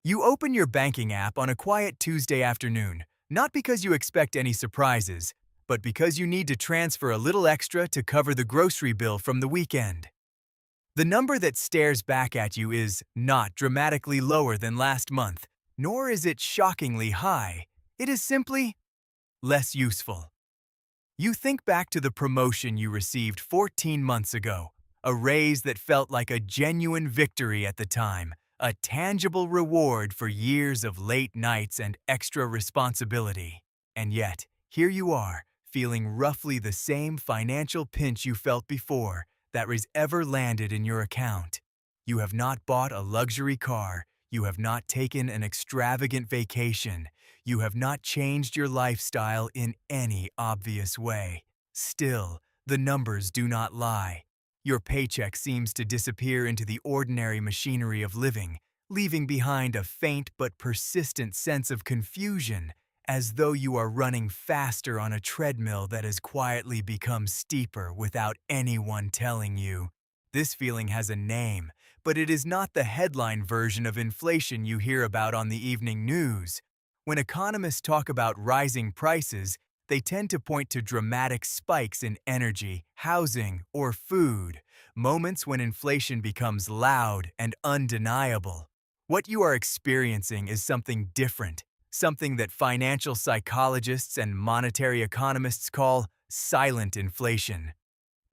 You open your banking app on a quiet Tuesday afternoon, not because you expect any surprises, but because you need to transfer a little extra to cover the grocery bill from the weekend. The number that stares back at you is not dramatically lower than last month, nor is it shockingly high. It is simply less useful. You think back to the promotion you received 14 months ago, a raise that felt like a genuine victory at the time, a tangible reward for years of late nights and extra responsibility. And yet, here you are, feeling roughly the same financial pinch you felt before that was ever landed in your account. You have not bought a luxury car, you have not taken an extravagant vacation, you have not changed your lifestyle in any obvious way. Still, the numbers do not lie. Your paycheck seems to disappear into the ordinary machinery of living, leaving behind a faint but persistent sense of confusion, as though you are running faster on a treadmill that has quietly become steeper without anyone telling you. This feeling has a name, but it is not the headline version of inflation you hear about on the evening news. When economists talk about rising prices, they tend to point to dramatic spikes in energy, housing, or food, moments when inflation becomes loud and undeniable. What you are experiencing is something different, something that financial psychologists and monetary economists call silent inflation.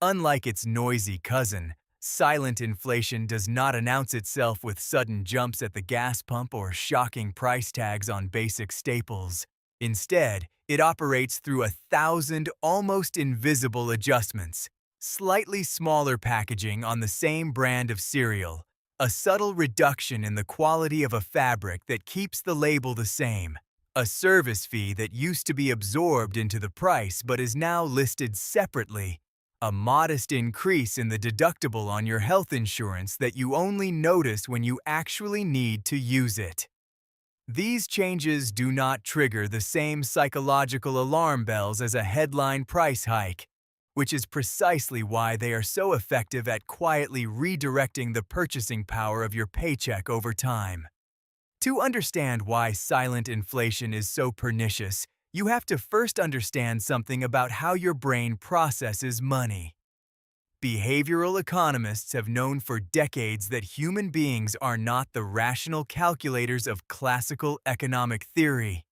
Unlike its noisy cousin, silent inflation does not announce itself with sudden jumps at the gas pump or shocking price tags on basic staples. Instead, it operates through 1,000 almost invisible adjustments. Slightly smaller packaging on the same brand of cereal, a subtle reduction in the quality of a fabric that keeps the label the same, a service fee that used to be absorbed into the price but is now listed separately, a modest increase in the deductible on your health insurance that you only notice when you actually need to use it. These changes do not trigger the same psychological alarm bells as a headline price hike, which is precisely why they are so effective at quietly redirecting the purchasing power of your paycheck over time. To understand why silent inflation is so pernicious, you have to first understand something about how your brain processes money. Behavioral economists have known for decades that human beings are not the rational calculators of classical economic theory.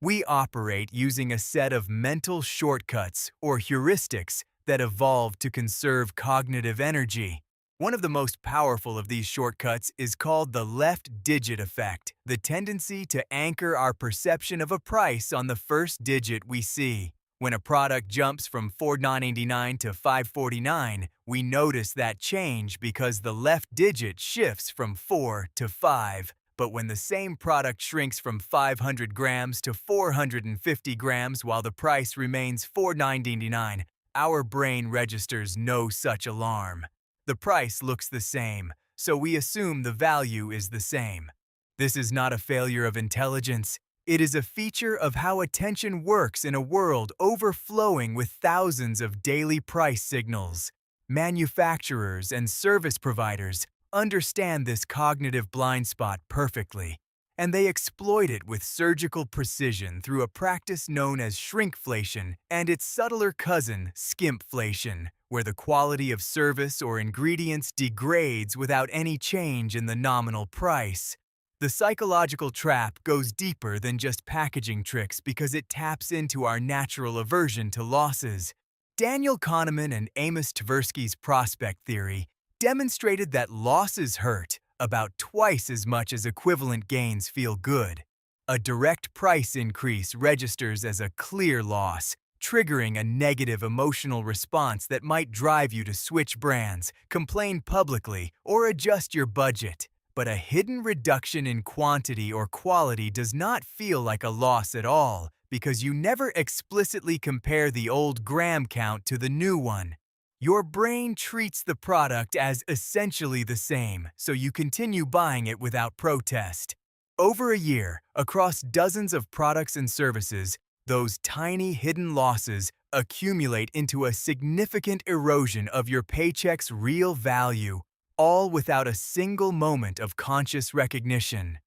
We operate using a set of mental shortcuts or heuristics that evolved to conserve cognitive energy. One of the most powerful of these shortcuts is called the left digit effect, the tendency to anchor our perception of a price on the first digit we see. When a product jumps from $4.99 to $5.49, we notice that change because the left digit shifts from 4 to 5. But when the same product shrinks from 500 grams to 450 grams while the price remains $4.99, our brain registers no such alarm. The price looks the same, so we assume the value is the same. This is not a failure of intelligence. It is a feature of how attention works in a world overflowing with thousands of daily price signals. Manufacturers and service providers understand this cognitive blind spot perfectly, and they exploit it with surgical precision through a practice known as shrinkflation and its subtler cousin, skimpflation, where the quality of service or ingredients degrades without any change in the nominal price. The psychological trap goes deeper than just packaging tricks because it taps into our natural aversion to losses. Daniel Kahneman and Amos Tversky's prospect theory demonstrated that losses hurt about twice as much as equivalent gains feel good. A direct price increase registers as a clear loss, triggering a negative emotional response that might drive you to switch brands, complain publicly, or adjust your budget. But a hidden reduction in quantity or quality does not feel like a loss at all because you never explicitly compare the old gram count to the new one. Your brain treats the product as essentially the same, so you continue buying it without protest. Over a year, across dozens of products and services, those tiny hidden losses accumulate into a significant erosion of your paycheck's real value, all without a single moment of conscious recognition.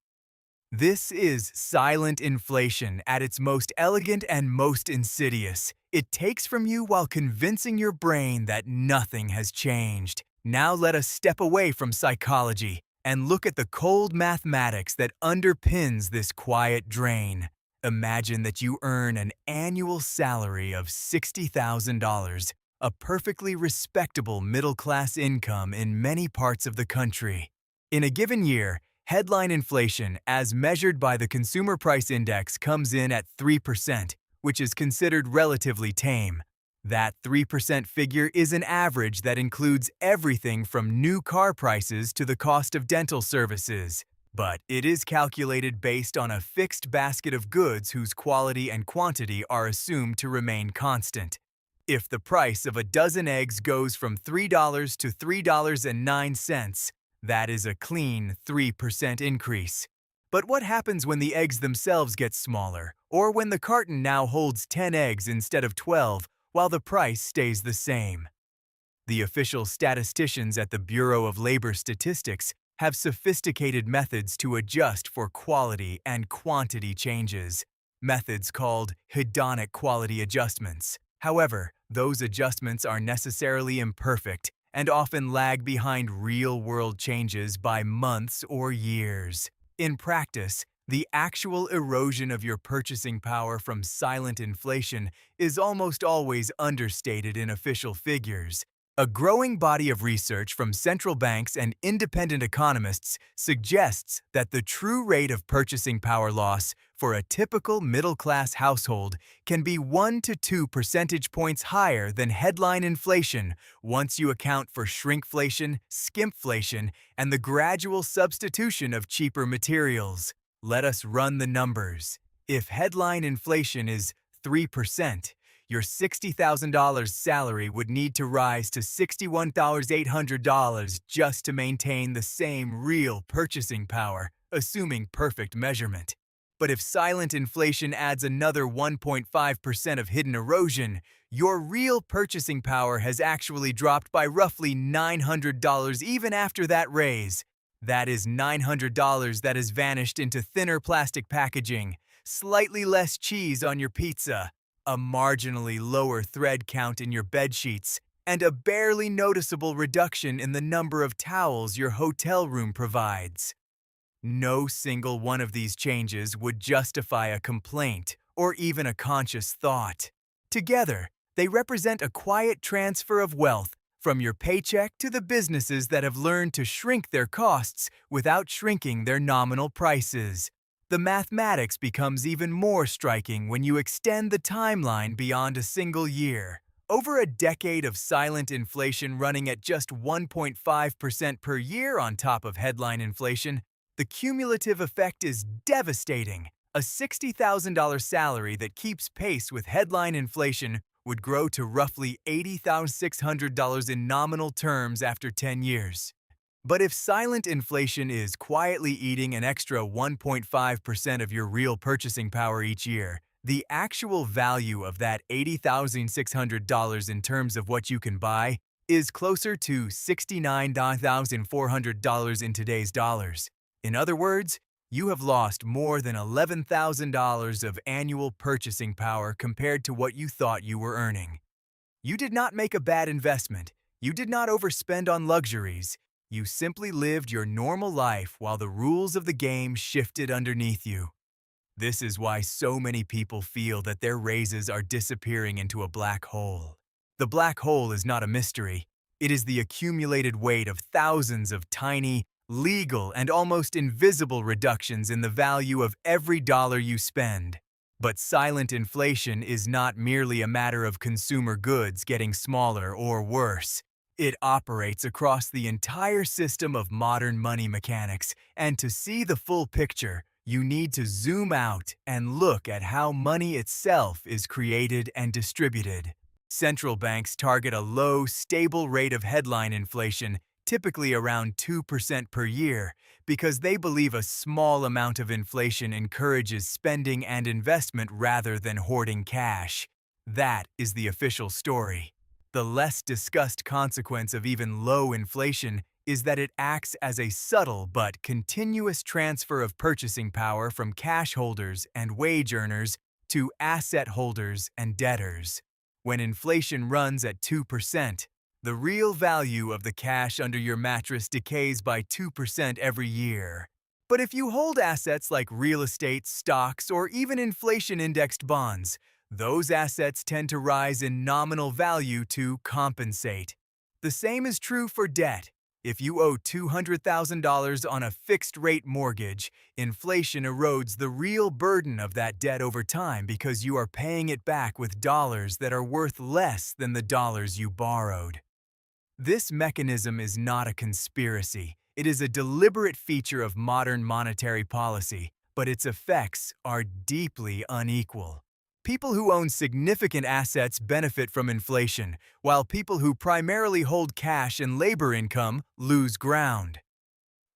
This is silent inflation at its most elegant and most insidious. It takes from you while convincing your brain that nothing has changed. Now let us step away from psychology and look at the cold mathematics that underpins this quiet drain. Imagine that you earn an annual salary of $60,000, a perfectly respectable middle-class income in many parts of the country. In a given year, headline inflation, as measured by the Consumer Price Index, comes in at 3%, which is considered relatively tame. That 3% figure is an average that includes everything from new car prices to the cost of dental services. But it is calculated based on a fixed basket of goods whose quality and quantity are assumed to remain constant. If the price of a dozen eggs goes from $3 to $3.09, that is a clean 3% increase. But what happens when the eggs themselves get smaller, or when the carton now holds 10 eggs instead of 12, while the price stays the same? The official statisticians at the Bureau of Labor Statistics have sophisticated methods to adjust for quality and quantity changes, methods called hedonic quality adjustments. However, those adjustments are necessarily imperfect and often lag behind real-world changes by months or years. In practice, the actual erosion of your purchasing power from silent inflation is almost always understated in official figures. A growing body of research from central banks and independent economists suggests that the true rate of purchasing power loss for a typical middle-class household can be 1 to 2 percentage points higher than headline inflation once you account for shrinkflation, skimpflation, and the gradual substitution of cheaper materials. Let us run the numbers. If headline inflation is 3%, your $60,000 salary would need to rise to $61,800 just to maintain the same real purchasing power, assuming perfect measurement. But if silent inflation adds another 1.5% of hidden erosion, your real purchasing power has actually dropped by roughly $900 even after that raise. That is $900 that has vanished into thinner plastic packaging, slightly less cheese on your pizza, a marginally lower thread count in your bedsheets, and a barely noticeable reduction in the number of towels your hotel room provides. No single one of these changes would justify a complaint or even a conscious thought. Together, they represent a quiet transfer of wealth from your paycheck to the businesses that have learned to shrink their costs without shrinking their nominal prices. The mathematics becomes even more striking when you extend the timeline beyond a single year. Over a decade of silent inflation running at just 1.5% per year on top of headline inflation, the cumulative effect is devastating. A $60,000 salary that keeps pace with headline inflation would grow to roughly $80,600 in nominal terms after 10 years. But if silent inflation is quietly eating an extra 1.5% of your real purchasing power each year, the actual value of that $80,600 in terms of what you can buy is closer to $69,400 in today's dollars. In other words, you have lost more than $11,000 of annual purchasing power compared to what you thought you were earning. You did not make a bad investment. You did not overspend on luxuries. You simply lived your normal life while the rules of the game shifted underneath you. This is why so many people feel that their raises are disappearing into a black hole. The black hole is not a mystery. It is the accumulated weight of thousands of tiny, legal, and almost invisible reductions in the value of every dollar you spend. But silent inflation is not merely a matter of consumer goods getting smaller or worse. It operates across the entire system of modern money mechanics, and to see the full picture, you need to zoom out and look at how money itself is created and distributed. Central banks target a low, stable rate of headline inflation, typically around 2% per year, because they believe a small amount of inflation encourages spending and investment rather than hoarding cash. That is the official story. The less discussed consequence of even low inflation is that it acts as a subtle but continuous transfer of purchasing power from cash holders and wage earners to asset holders and debtors. When inflation runs at 2%, the real value of the cash under your mattress decays by 2% every year. But if you hold assets like real estate, stocks, or even inflation-indexed bonds, those assets tend to rise in nominal value to compensate. The same is true for debt. If you owe $200,000 on a fixed-rate mortgage, inflation erodes the real burden of that debt over time because you are paying it back with dollars that are worth less than the dollars you borrowed. This mechanism is not a conspiracy. It is a deliberate feature of modern monetary policy, but its effects are deeply unequal. People who own significant assets benefit from inflation, while people who primarily hold cash and labor income lose ground.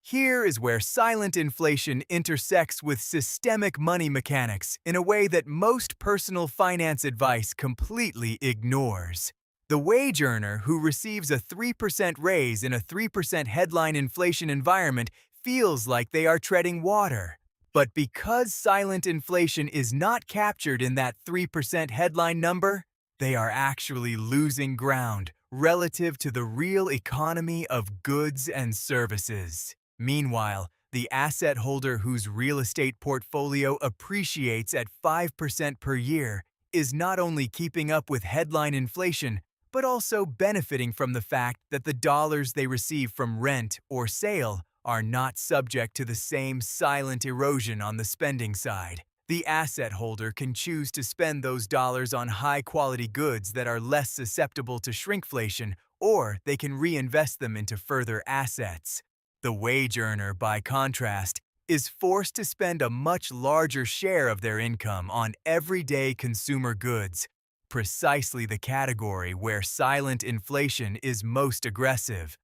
Here is where silent inflation intersects with systemic money mechanics in a way that most personal finance advice completely ignores. The wage earner who receives a 3% raise in a 3% headline inflation environment feels like they are treading water. But because silent inflation is not captured in that 3% headline number, they are actually losing ground relative to the real economy of goods and services. Meanwhile, the asset holder whose real estate portfolio appreciates at 5% per year is not only keeping up with headline inflation, but also benefiting from the fact that the dollars they receive from rent or sale are not subject to the same silent erosion on the spending side. The asset holder can choose to spend those dollars on high-quality goods that are less susceptible to shrinkflation, or they can reinvest them into further assets. The wage earner, by contrast, is forced to spend a much larger share of their income on everyday consumer goods, precisely the category where silent inflation is most aggressive.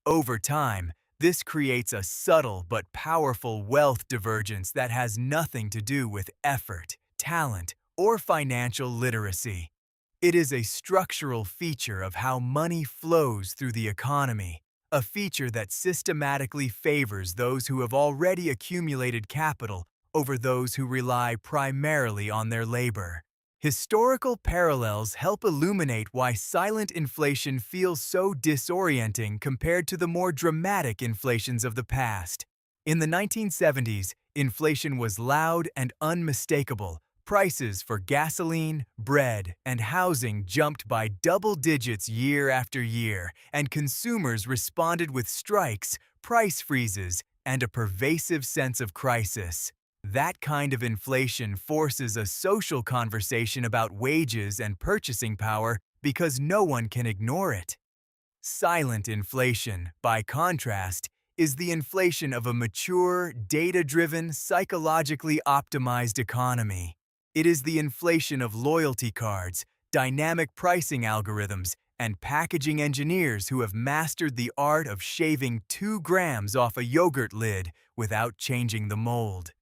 Over time, this creates a subtle but powerful wealth divergence that has nothing to do with effort, talent, or financial literacy. It is a structural feature of how money flows through the economy, a feature that systematically favors those who have already accumulated capital over those who rely primarily on their labor. Historical parallels help illuminate why silent inflation feels so disorienting compared to the more dramatic inflations of the past. In the 1970s, inflation was loud and unmistakable. Prices for gasoline, bread, and housing jumped by double digits year after year, and consumers responded with strikes, price freezes, and a pervasive sense of crisis. That kind of inflation forces a social conversation about wages and purchasing power because no one can ignore it. Silent inflation, by contrast, is the inflation of a mature, data-driven, psychologically optimized economy. It is the inflation of loyalty cards, dynamic pricing algorithms, and packaging engineers who have mastered the art of shaving 2 grams off a yogurt lid without changing the mold.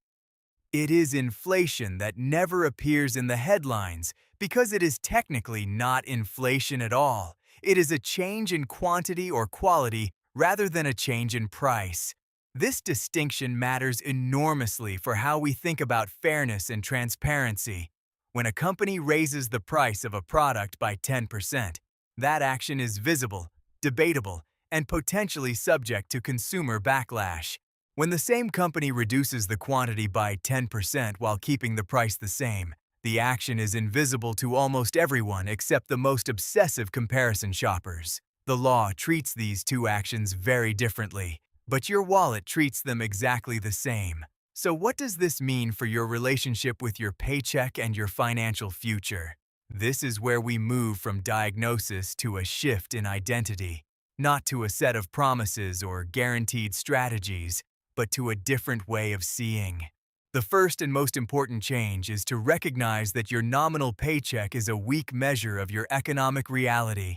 It is inflation that never appears in the headlines because it is technically not inflation at all. It is a change in quantity or quality rather than a change in price. This distinction matters enormously for how we think about fairness and transparency. When a company raises the price of a product by 10%, that action is visible, debatable, and potentially subject to consumer backlash. When the same company reduces the quantity by 10% while keeping the price the same, the action is invisible to almost everyone except the most obsessive comparison shoppers. The law treats these two actions very differently, but your wallet treats them exactly the same. So what does this mean for your relationship with your paycheck and your financial future? This is where we move from diagnosis to a shift in identity, not to a set of promises or guaranteed strategies, but to a different way of seeing. The first and most important change is to recognize that your nominal paycheck is a weak measure of your economic reality.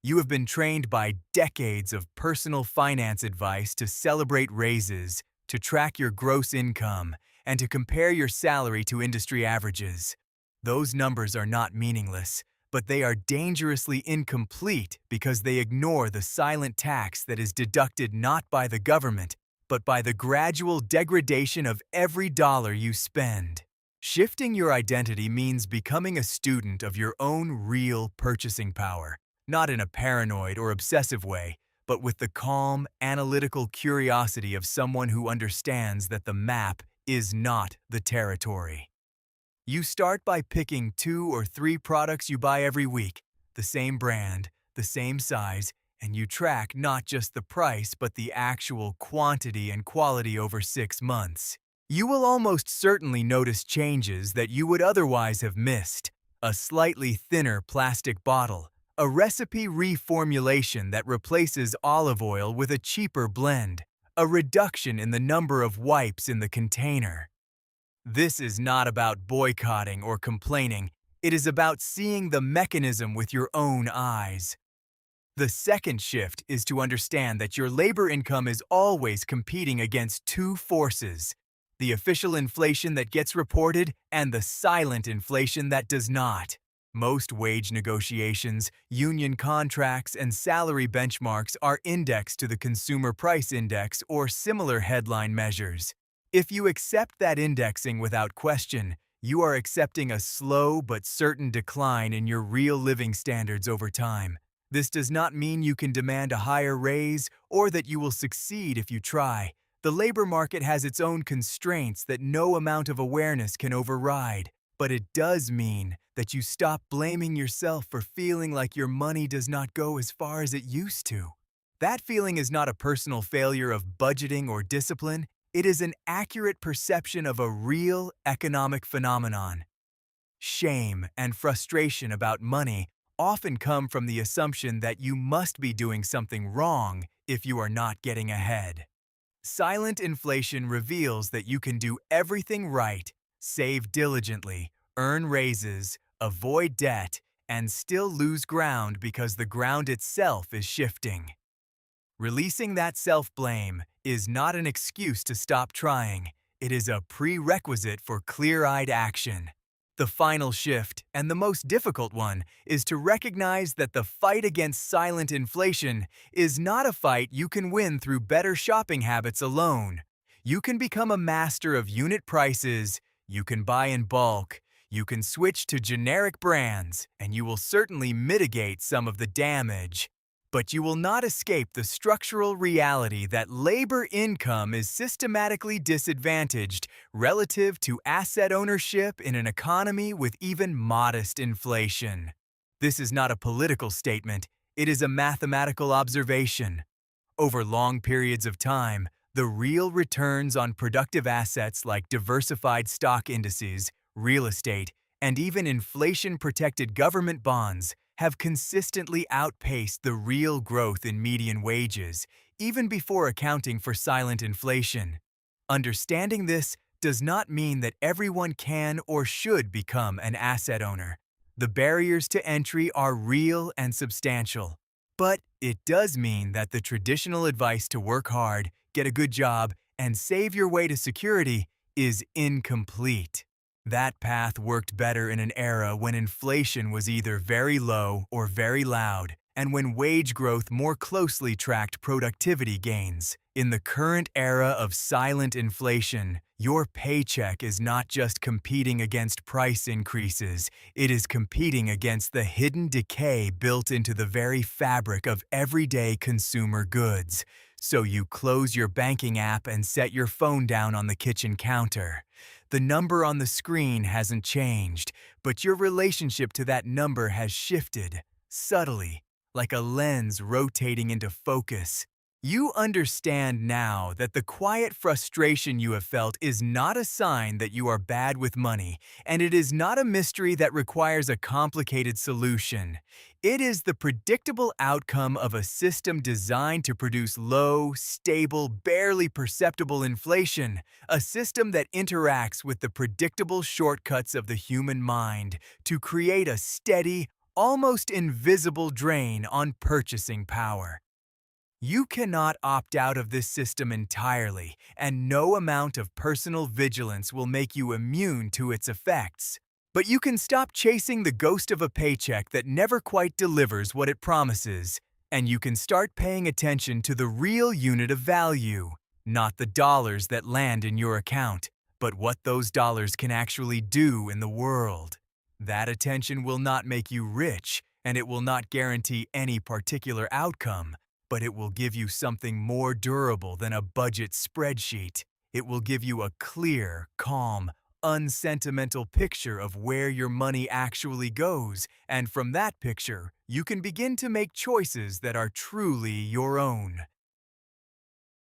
You have been trained by decades of personal finance advice to celebrate raises, to track your gross income, and to compare your salary to industry averages. Those numbers are not meaningless, but they are dangerously incomplete because they ignore the silent tax that is deducted not by the government, but by the gradual degradation of every dollar you spend. Shifting your identity means becoming a student of your own real purchasing power, not in a paranoid or obsessive way, but with the calm, analytical curiosity of someone who understands that the map is not the territory. You start by picking 2 or 3 products you buy every week, the same brand, the same size, and you track not just the price but the actual quantity and quality over 6 months. You will almost certainly notice changes that you would otherwise have missed. A slightly thinner plastic bottle, a recipe reformulation that replaces olive oil with a cheaper blend, a reduction in the number of wipes in the container. This is not about boycotting or complaining. It is about seeing the mechanism with your own eyes. The second shift is to understand that your labor income is always competing against 2 forces: the official inflation that gets reported and the silent inflation that does not. Most wage negotiations, union contracts, and salary benchmarks are indexed to the Consumer Price Index or similar headline measures. If you accept that indexing without question, you are accepting a slow but certain decline in your real living standards over time. This does not mean you can demand a higher raise or that you will succeed if you try. The labor market has its own constraints that no amount of awareness can override. But it does mean that you stop blaming yourself for feeling like your money does not go as far as it used to. That feeling is not a personal failure of budgeting or discipline. It is an accurate perception of a real economic phenomenon. Shame and frustration about money often come from the assumption that you must be doing something wrong if you are not getting ahead. Silent inflation reveals that you can do everything right, save diligently, earn raises, avoid debt, and still lose ground because the ground itself is shifting. Releasing that self-blame is not an excuse to stop trying. It is a prerequisite for clear-eyed action. The final shift, and the most difficult one, is to recognize that the fight against silent inflation is not a fight you can win through better shopping habits alone. You can become a master of unit prices, you can buy in bulk, you can switch to generic brands, and you will certainly mitigate some of the damage. But you will not escape the structural reality that labor income is systematically disadvantaged relative to asset ownership in an economy with even modest inflation. This is not a political statement, it is a mathematical observation. Over long periods of time, the real returns on productive assets like diversified stock indices, real estate, and even inflation-protected government bonds have consistently outpaced the real growth in median wages, even before accounting for silent inflation. Understanding this does not mean that everyone can or should become an asset owner. The barriers to entry are real and substantial. But it does mean that the traditional advice to work hard, get a good job, and save your way to security is incomplete. That path worked better in an era when inflation was either very low or very loud, and when wage growth more closely tracked productivity gains. In the current era of silent inflation, your paycheck is not just competing against price increases, it is competing against the hidden decay built into the very fabric of everyday consumer goods. So you close your banking app and set your phone down on the kitchen counter. The number on the screen hasn't changed, but your relationship to that number has shifted, subtly, like a lens rotating into focus. You understand now that the quiet frustration you have felt is not a sign that you are bad with money, and it is not a mystery that requires a complicated solution. It is the predictable outcome of a system designed to produce low, stable, barely perceptible inflation, a system that interacts with the predictable shortcuts of the human mind to create a steady, almost invisible drain on purchasing power. You cannot opt out of this system entirely, and no amount of personal vigilance will make you immune to its effects. But you can stop chasing the ghost of a paycheck that never quite delivers what it promises, and you can start paying attention to the real unit of value, not the dollars that land in your account, but what those dollars can actually do in the world. That attention will not make you rich, and it will not guarantee any particular outcome, but it will give you something more durable than a budget spreadsheet. It will give you a clear, calm, unsentimental picture of where your money actually goes, and from that picture, you can begin to make choices that are truly your own.